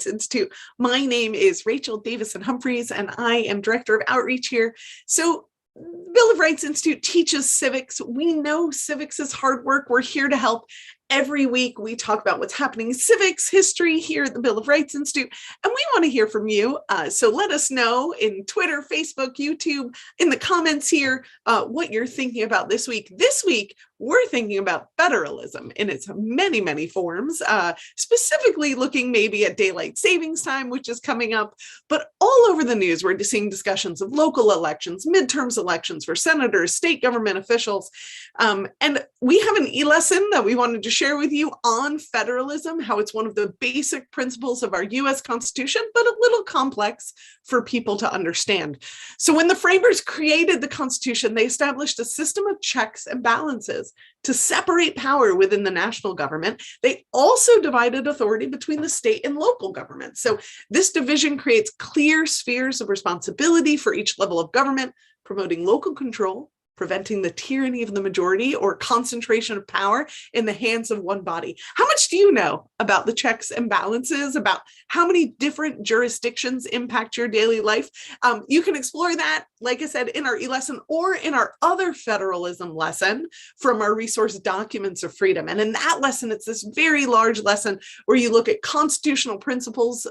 Rights Institute. My name is Rachel Davison Humphreys, and I am Director of Outreach here. So Bill of Rights Institute teaches civics. We know civics is hard work. We're here to help. Every week, we talk about what's happening in civics, history here at the Bill of Rights Institute, and we want to hear from you. So let us know in Twitter, Facebook, YouTube, in the comments here, what you're thinking about this week. This week, we're thinking about federalism in its many, many forms, specifically looking maybe at daylight savings time, which is coming up, but all over the news, we're seeing discussions of local elections, midterms elections for senators, state government officials, and we have an e-lesson that we wanted to share with you on federalism, how it's one of the basic principles of our US Constitution, but a little complex for people to understand. So when the framers created the Constitution, they established a system of checks and balances to separate power within the national government. They also divided authority between the state and local government. So this division creates clear spheres of responsibility for each level of government, promoting local control, preventing the tyranny of the majority or concentration of power in the hands of one body. How much do you know about the checks and balances, about how many different jurisdictions impact your daily life? You can explore that, like I said, in our e-lesson or in our other federalism lesson from our resource Documents of Freedom. And in that lesson, it's this very large lesson where you look at constitutional principles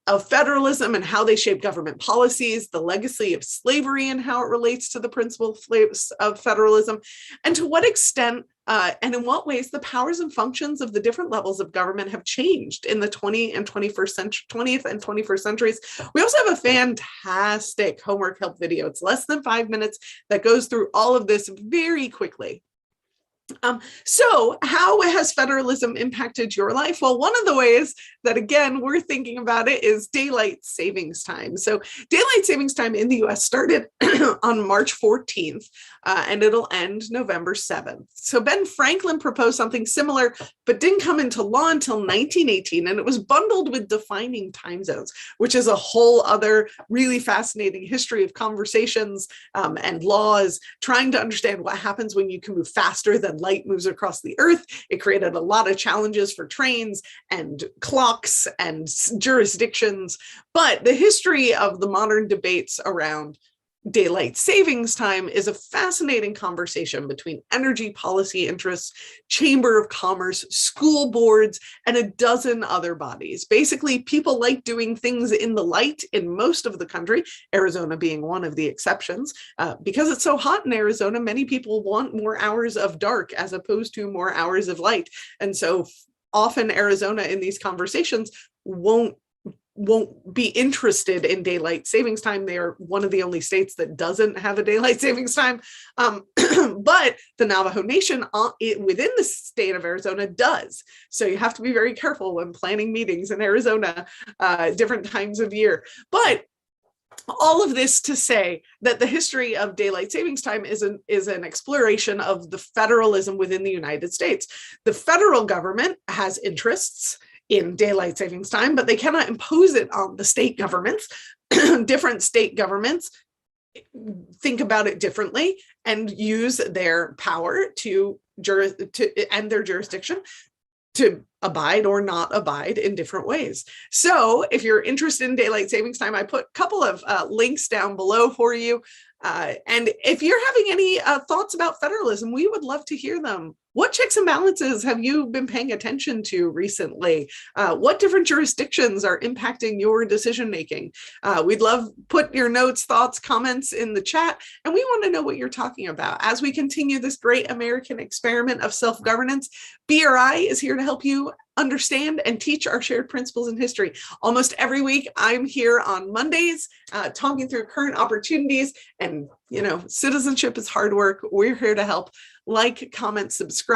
of federalism and how they shape government policies, the legacy of slavery and how it relates to the principles of federalism, and to what extent and in what ways the powers and functions of the different levels of government have changed in the 20th and 21st centuries. We also have a fantastic homework help video. It's less than 5 minutes that goes through all of this very quickly. So how has federalism impacted your life? Well, one of the ways that, again, we're thinking about it is daylight savings time. So daylight savings time in the US started on March 14th, and it'll end November 7th. So Ben Franklin proposed something similar, but didn't come into law until 1918, and it was bundled with defining time zones, which is a whole other really fascinating history of conversations and laws, trying to understand what happens when you can move faster than light moves across the earth. It created a lot of challenges for trains and clocks and jurisdictions. But the history of the modern debates around daylight savings time is a fascinating conversation between energy policy interests, Chamber of Commerce, school boards, and a dozen other bodies. Basically, people like doing things in the light in most of the country, Arizona being one of the exceptions. Because it's so hot in Arizona, many people want more hours of dark as opposed to more hours of light. And so often Arizona in these conversations won't be interested in daylight savings time. They are one of the only states that doesn't have a daylight savings time. But the Navajo Nation within the state of Arizona does. So you have to be very careful when planning meetings in Arizona, different times of year. But all of this to say that the history of daylight savings time is an exploration of the federalism within the United States. The federal government has interests in daylight savings time, but they cannot impose it on the state governments. Different state governments think about it differently and use their power to end their jurisdiction to abide or not abide in different ways. So if you're interested in daylight savings time, I put a couple of links down below for you. And if you're having any thoughts about federalism, we would love to hear them. What checks and balances have you been paying attention to recently? What different jurisdictions are impacting your decision-making? We'd love put your notes, thoughts, comments in the chat, and we want to know what you're talking about. As we continue this great American experiment of self-governance, BRI is here to help you understand and teach our shared principles in history. Almost every week, I'm here on Mondays talking through current opportunities, and citizenship is hard work. We're here to help. Like, comment, subscribe.